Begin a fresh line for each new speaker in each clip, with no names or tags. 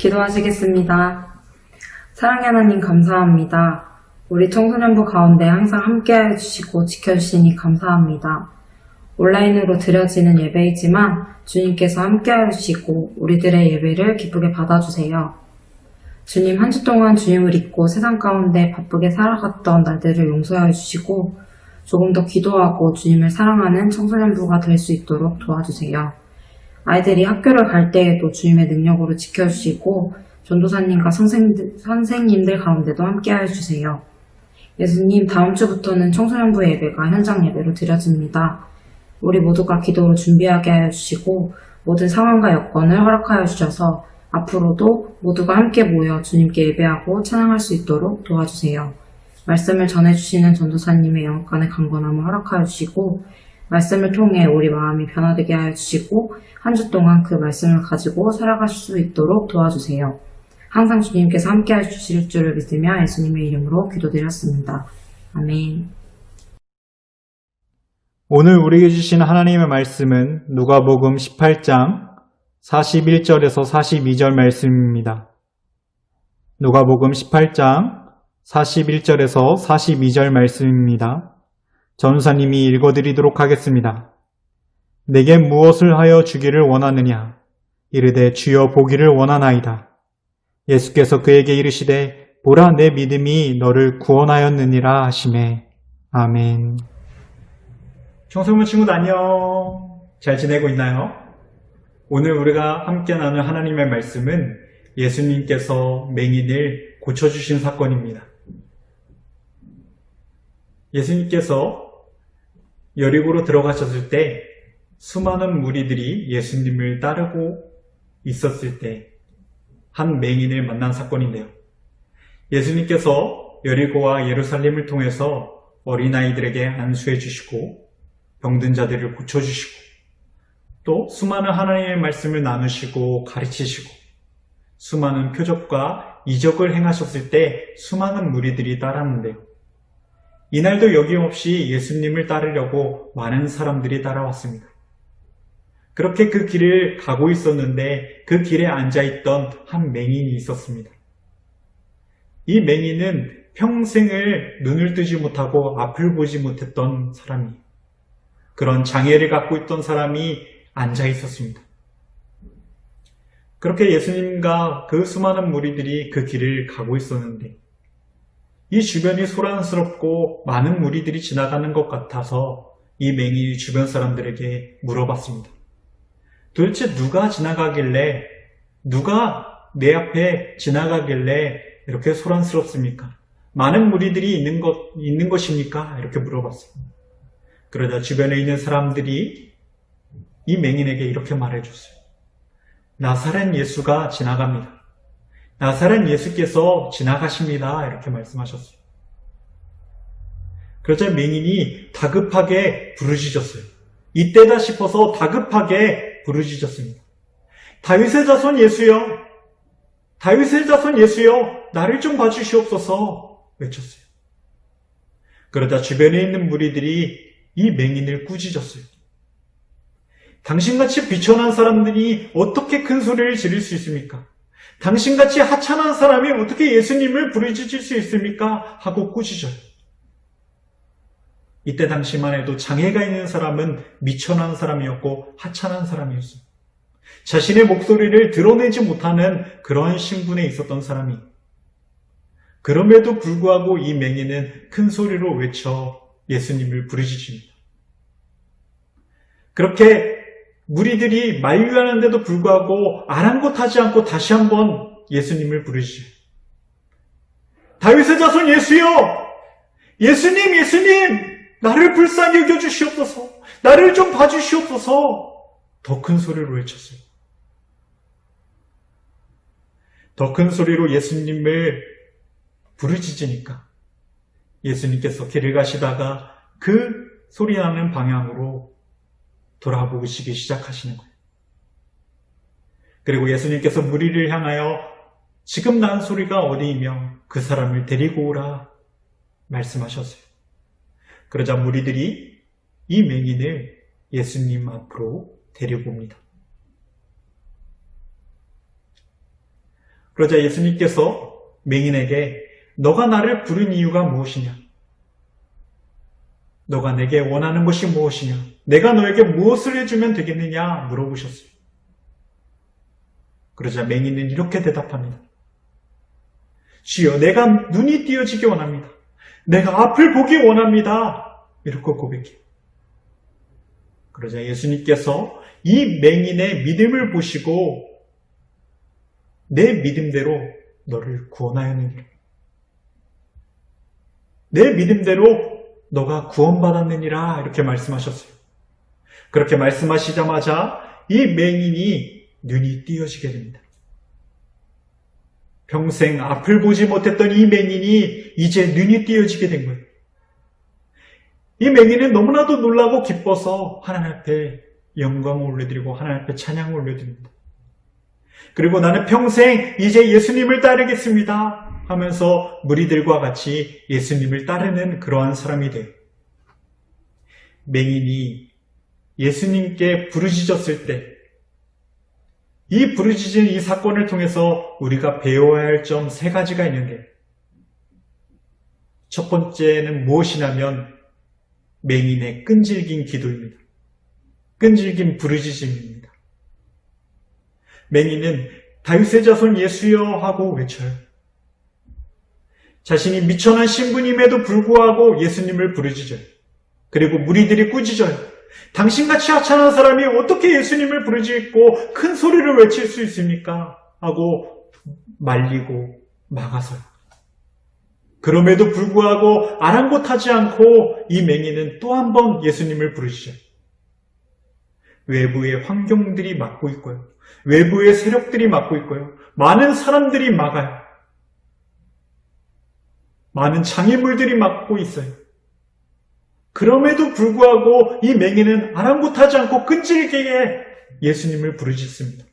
기도하시겠습니다. 사랑의 하나님 감사합니다. 우리 청소년부 가운데 항상 함께해 주시고 지켜주시니 감사합니다. 온라인으로 드려지는 예배이지만 주님께서 함께해 주시고 우리들의 예배를 기쁘게 받아주세요. 주님, 한 주 동안 주님을 잊고 세상 가운데 바쁘게 살아갔던 날들을 용서해 주시고 조금 더 기도하고 주님을 사랑하는 청소년부가 될 수 있도록 도와주세요. 아이들이 학교를 갈 때에도 주님의 능력으로 지켜주시고 전도사님과 선생님들 가운데도 함께해 주세요. 예수님, 다음 주부터는 청소년부 예배가 현장 예배로 드려집니다. 우리 모두가 기도로 준비하게 하여 주시고 모든 상황과 여건을 허락하여 주셔서 앞으로도 모두가 함께 모여 주님께 예배하고 찬양할 수 있도록 도와주세요. 말씀을 전해주시는 전도사님의 영업관의 강건함을 허락하여 주시고 말씀을 통해 우리 마음이 변화되게 하여 주시고 한 주 동안 그 말씀을 가지고 살아갈 수 있도록 도와주세요. 항상 주님께서 함께 해주실 줄을 믿으며 예수님의 이름으로 기도드렸습니다. 아멘.
오늘 우리에게 주신 하나님의 말씀은 누가복음 18장 41절에서 42절 말씀입니다. 누가복음 18장 41절에서 42절 말씀입니다. 전사님이 읽어드리도록 하겠습니다. 내게 무엇을 하여 주기를 원하느냐? 이르되 주여 보기를 원하나이다. 예수께서 그에게 이르시되 보라 내 믿음이 너를 구원하였느니라 하시매. 아멘. 청소년 친구들 안녕. 잘 지내고 있나요? 오늘 우리가 함께 나눌 하나님의 말씀은 예수님께서 맹인을 고쳐주신 사건입니다. 예수님께서 여리고로 들어가셨을 때 수많은 무리들이 예수님을 따르고 있었을 때 한 맹인을 만난 사건인데요. 예수님께서 여리고와 예루살렘을 통해서 어린아이들에게 안수해 주시고 병든 자들을 고쳐주시고 또 수많은 하나님의 말씀을 나누시고 가르치시고 수많은 표적과 이적을 행하셨을 때 수많은 무리들이 따랐는데요. 이날도 여김없이 예수님을 따르려고 많은 사람들이 따라왔습니다. 그렇게 그 길을 가고 있었는데 그 길에 앉아있던 한 맹인이 있었습니다. 이 맹인은 평생을 눈을 뜨지 못하고 앞을 보지 못했던 사람이에요. 그런 장애를 갖고 있던 사람이 앉아 있었습니다. 그렇게 예수님과 그 수많은 무리들이 그 길을 가고 있었는데 이 주변이 소란스럽고 많은 무리들이 지나가는 것 같아서 이 맹인이 주변 사람들에게 물어봤습니다. 도대체 누가 지나가길래, 누가 내 앞에 지나가길래 이렇게 소란스럽습니까? 많은 무리들이 있는 것입니까? 이렇게 물어봤어요. 그러자 주변에 있는 사람들이 이 맹인에게 이렇게 말해줬어요. 나사렛 예수가 지나갑니다. 나사렛 예수께서 지나가십니다. 이렇게 말씀하셨어요. 그러자 맹인이 다급하게 부르짖었어요. 이때다 싶어서 다급하게 부르짖었습니다. 다윗의 자손 예수여, 다윗의 자손 예수여, 나를 좀 봐주시옵소서 외쳤어요. 그러자 주변에 있는 무리들이 이 맹인을 꾸짖었어요. 당신같이 비천한 사람들이 어떻게 큰 소리를 지를 수 있습니까? 당신같이 하찮은 사람이 어떻게 예수님을 부르짖을 수 있습니까? 하고 꾸짖어요. 이때 당시만 해도 장애가 있는 사람은 미천한 사람이었고 하찮은 사람이었어요. 자신의 목소리를 드러내지 못하는 그런 신분에 있었던 사람이. 그럼에도 불구하고 이 맹인은 큰 소리로 외쳐 예수님을 부르짖습니다. 그렇게 무리들이 만류하는데도 불구하고 아랑곳하지 않고 다시 한번 예수님을 부르짖어요. 다윗의 자손 예수여! 예수님, 예수님! 나를 불쌍히 여겨주시옵소서. 나를 좀 봐주시옵소서. 더 큰 소리로 외쳤어요. 더 큰 소리로 예수님을 부르짖으니까 예수님께서 길을 가시다가 그 소리 나는 방향으로 돌아보시기 시작하시는 거예요. 그리고 예수님께서 무리를 향하여 지금 난 소리가 어디이며 그 사람을 데리고 오라 말씀하셨어요. 그러자 무리들이 이 맹인을 예수님 앞으로 데리고 옵니다. 그러자 예수님께서 맹인에게 너가 나를 부른 이유가 무엇이냐? 너가 내게 원하는 것이 무엇이냐? 내가 너에게 무엇을 해주면 되겠느냐? 물어보셨어요. 그러자 맹인은 이렇게 대답합니다. 주여, 내가 눈이 띄어지기 원합니다. 내가 앞을 보기 원합니다. 이렇게 고백해요. 그러자 예수님께서 이 맹인의 믿음을 보시고 내 믿음대로 너를 구원하였느니라. 내 믿음대로 너가 구원받았느니라 이렇게 말씀하셨어요. 그렇게 말씀하시자마자 이 맹인이 눈이 띄어지게 됩니다. 평생 앞을 보지 못했던 이 맹인이 이제 눈이 띄어지게 된 거예요. 이 맹인은 너무나도 놀라고 기뻐서 하나님 앞에 영광을 올려드리고 하나님 앞에 찬양을 올려드립니다. 그리고 나는 평생 이제 예수님을 따르겠습니다 하면서 무리들과 같이 예수님을 따르는 그러한 사람이 돼요. 맹인이 예수님께 부르짖었을 때 이 부르짖은 이 사건을 통해서 우리가 배워야 할 점 3가지가 있는데, 첫 번째는 무엇이냐면 맹인의 끈질긴 기도입니다. 끈질긴 부르짖음입니다. 맹인은 다윗의 자손 예수여 하고 외쳐요. 자신이 미천한 신부님에도 불구하고 예수님을 부르짖어요. 그리고 무리들이 꾸짖어요. 당신같이 하찮은 사람이 어떻게 예수님을 부르짖고 큰 소리를 외칠 수 있습니까? 하고 말리고 막아서요. 그럼에도 불구하고 아랑곳하지 않고 이 맹인은 또 한 번 예수님을 부르짖어요. 외부의 환경들이 막고 있고요. 외부의 세력들이 막고 있고요. 많은 사람들이 막아요. 많은 장애물들이 막고 있어요. 그럼에도 불구하고 이 맹인은 아랑곳하지 않고 끈질기게 예수님을 부르짖습니다.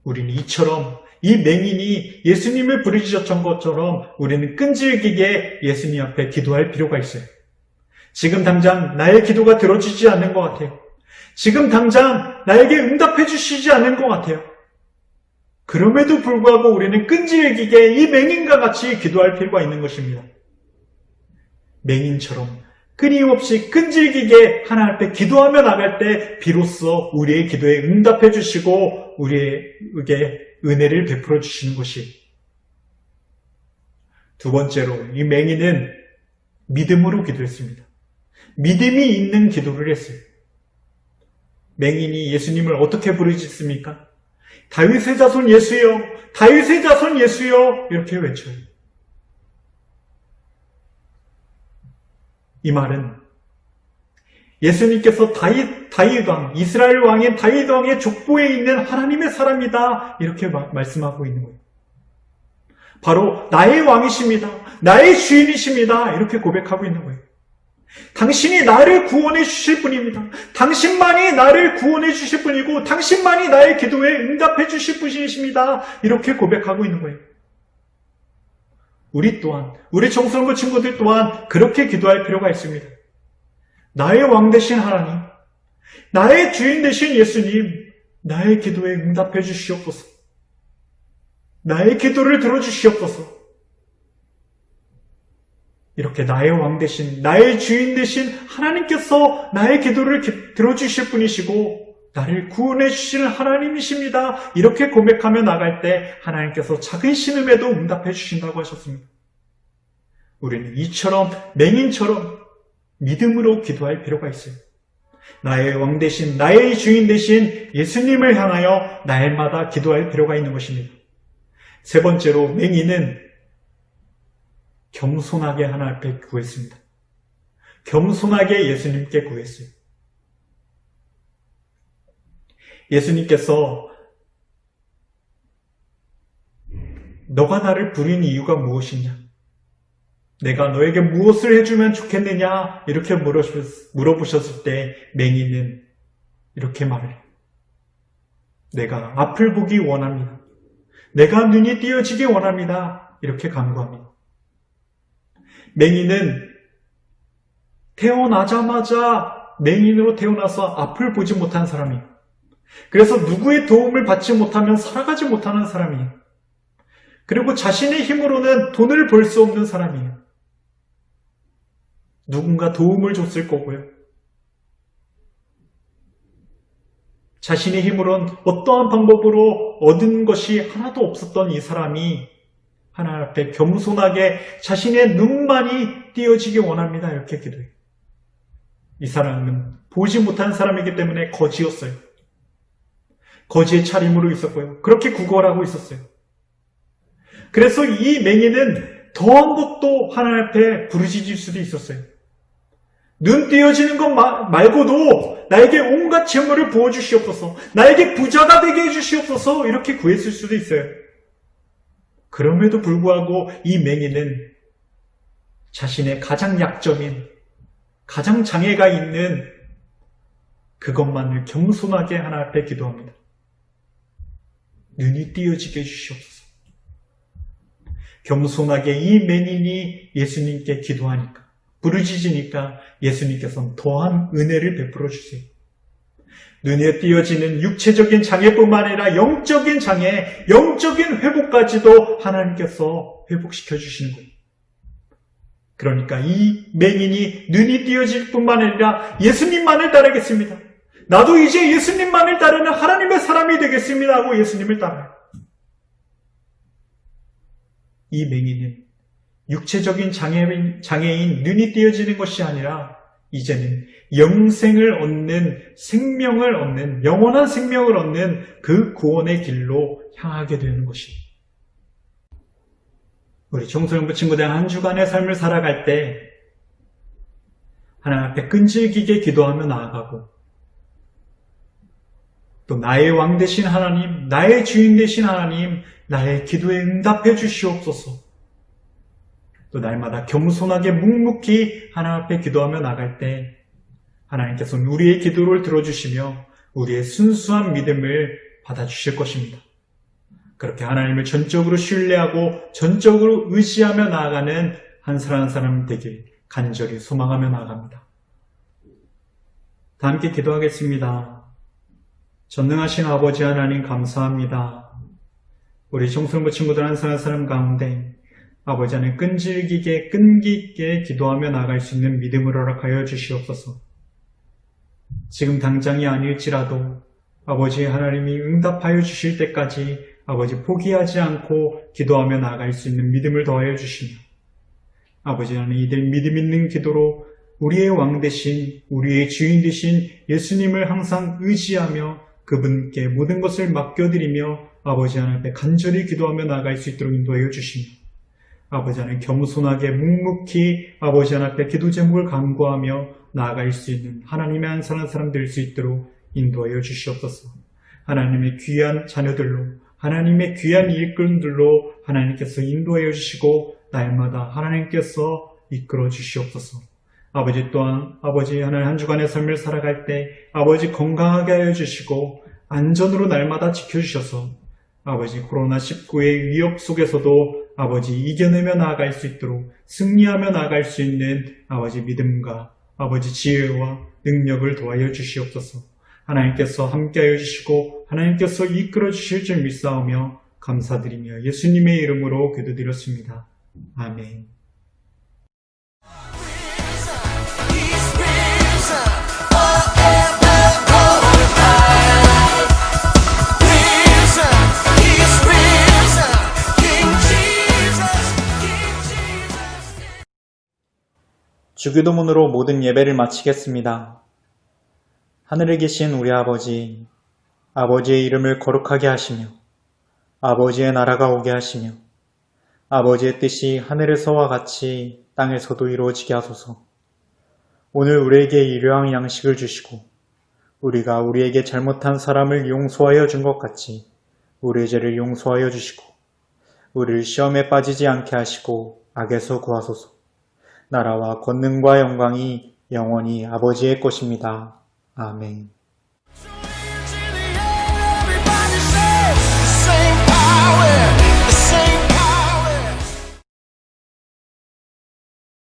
우리는 이처럼 이 맹인이 예수님을 부르짖었던 것처럼 우리는 끈질기게 예수님 앞에 기도할 필요가 있어요. 지금 당장 나의 기도가 들어지지 않는 것 같아요. 지금 당장 나에게 응답해 주시지 않는 것 같아요. 그럼에도 불구하고 우리는 끈질기게 이 맹인과 같이 기도할 필요가 있는 것입니다. 맹인처럼 끊임없이 끈질기게 하나님 앞에 기도하며 나갈 때 비로소 우리의 기도에 응답해 주시고 우리에게 은혜를 베풀어 주시는 것이. 두 번째로 이 맹인은 믿음으로 기도했습니다. 믿음이 있는 기도를 했어요. 맹인이 예수님을 어떻게 부르짖습니까? 다윗의 자손 예수여, 다윗의 자손 예수여 이렇게 외쳐요. 이 말은 예수님께서 다윗 왕, 이스라엘 왕인 다윗 왕의 족보에 있는 하나님의 사람이다 이렇게 말씀하고 있는 거예요. 바로 나의 왕이십니다. 나의 주인이십니다. 이렇게 고백하고 있는 거예요. 당신이 나를 구원해 주실 분입니다. 당신만이 나를 구원해 주실 분이고 당신만이 나의 기도에 응답해 주실 분이십니다. 이렇게 고백하고 있는 거예요. 우리 또한, 우리 청소년부 친구들 또한 그렇게 기도할 필요가 있습니다. 나의 왕 되신 하나님, 나의 주인 되신 예수님, 나의 기도에 응답해 주시옵소서. 나의 기도를 들어주시옵소서. 이렇게 나의 왕 되신, 나의 주인 되신 하나님께서 나의 기도를 들어주실 분이시고 나를 구원해 주시는 하나님이십니다. 이렇게 고백하며 나갈 때 하나님께서 작은 신음에도 응답해 주신다고 하셨습니다. 우리는 이처럼 맹인처럼 믿음으로 기도할 필요가 있어요. 나의 왕 되신, 나의 주인 되신 예수님을 향하여 날마다 기도할 필요가 있는 것입니다. 세 번째로 맹인은 겸손하게 하나님 앞에 구했습니다. 겸손하게 예수님께 구했어요. 예수님께서 너가 나를 부린 이유가 무엇이냐? 내가 너에게 무엇을 해주면 좋겠느냐? 이렇게 물어보셨을 때 맹인은 이렇게 말해요. 내가 앞을 보기 원합니다. 내가 눈이 띄어지기 원합니다. 이렇게 간구합니다. 맹인은 태어나자마자 맹인으로 태어나서 앞을 보지 못한 사람이에요. 그래서 누구의 도움을 받지 못하면 살아가지 못하는 사람이에요. 그리고 자신의 힘으로는 돈을 벌 수 없는 사람이에요. 누군가 도움을 줬을 거고요. 자신의 힘으로는 어떠한 방법으로 얻은 것이 하나도 없었던 이 사람이 하나님 앞에 겸손하게 자신의 눈만이 띄어지기 원합니다. 이렇게 기도해요. 이 사람은 보지 못한 사람이기 때문에 거지였어요. 거지의 차림으로 있었고요. 그렇게 구걸하고 있었어요. 그래서 이 맹인은 더한 것도 하나님 앞에 부르짖을 수도 있었어요. 눈 띄어지는 것 말고도 나에게 온갖 재물을 부어주시옵소서, 나에게 부자가 되게 해주시옵소서, 이렇게 구했을 수도 있어요. 그럼에도 불구하고 이 맹인은 자신의 가장 약점인, 가장 장애가 있는 그것만을 겸손하게 하나님 앞에 기도합니다. 눈이 띄어지게 해주시옵소서. 겸손하게 이 맹인이 예수님께 기도하니까, 부르짖으니까 예수님께서는 더한 은혜를 베풀어 주세요. 눈에 띄어지는 육체적인 장애뿐만 아니라 영적인 장애, 영적인 회복까지도 하나님께서 회복시켜 주시는 거예요. 그러니까 이 맹인이 눈이 띄어질 뿐만 아니라 예수님만을 따르겠습니다. 나도 이제 예수님만을 따르는 하나님의 사람이 되겠습니다 하고 예수님을 따라요. 이 맹인은 육체적인 장애인 눈이 띄어지는 것이 아니라 이제는 영생을 얻는, 생명을 얻는, 영원한 생명을 얻는 그 구원의 길로 향하게 되는 것입니다. 우리 청소년부 친구들 한 주간의 삶을 살아갈 때 하나님 앞에 끈질기게 기도하며 나아가고, 또 나의 왕 되신 하나님, 나의 주인 되신 하나님, 나의 기도에 응답해 주시옵소서. 또 날마다 겸손하게 묵묵히 하나님 앞에 기도하며 나갈 때 하나님께서는 우리의 기도를 들어주시며 우리의 순수한 믿음을 받아주실 것입니다. 그렇게 하나님을 전적으로 신뢰하고 전적으로 의지하며 나아가는 한 사람 한 사람 되길 간절히 소망하며 나아갑니다. 다 함께 기도하겠습니다. 전능하신 아버지 하나님 감사합니다. 우리 청소년부 친구들 한 사람 한 사람 가운데 아버지 하나님 끈질기게 끈기있게 기도하며 나갈 수 있는 믿음을 허락하여 주시옵소서. 지금 당장이 아닐지라도 아버지 하나님이 응답하여 주실 때까지 아버지 포기하지 않고 기도하며 나갈 수 있는 믿음을 더하여 주시며, 아버지 하나님 이들 믿음 있는 기도로 우리의 왕 되신, 우리의 주인 되신 예수님을 항상 의지하며 그분께 모든 것을 맡겨드리며 아버지 하나님 앞에 간절히 기도하며 나갈 수 있도록 인도하여 주시며, 아버지 하나님 귀하게 묵묵히 아버지 하나님 앞에 기도 제목을 간구하며 나아갈 수 있는 하나님의 한 사람 한 사람 될 수 있도록 인도하여 주시옵소서. 하나님의 귀한 자녀들로, 하나님의 귀한 일꾼들로 하나님께서 인도하여 주시고 날마다 하나님께서 이끌어 주시옵소서. 아버지 또한 아버지 하나님 한 주간의 삶을 살아갈 때 아버지 건강하게 하여 주시고 안전으로 날마다 지켜주셔서 아버지 코로나19의 위협 속에서도 아버지 이겨내며 나아갈 수 있도록 승리하며 나아갈 수 있는 아버지 믿음과 아버지 지혜와 능력을 도와여 주시옵소서. 하나님께서 함께하여 주시고 하나님께서 이끌어 주실 줄 믿사오며 감사드리며 예수님의 이름으로 기도드렸습니다. 아멘.
주기도문으로 모든 예배를 마치겠습니다. 하늘에 계신 우리 아버지, 아버지의 이름을 거룩하게 하시며 아버지의 나라가 오게 하시며 아버지의 뜻이 하늘에서와 같이 땅에서도 이루어지게 하소서. 오늘 우리에게 일용할 양식을 주시고 우리가 우리에게 잘못한 사람을 용서하여 준 것 같이 우리의 죄를 용서하여 주시고 우리를 시험에 빠지지 않게 하시고 악에서 구하소서. 나라와 권능과 영광이 영원히 아버지의 것입니다. 아멘.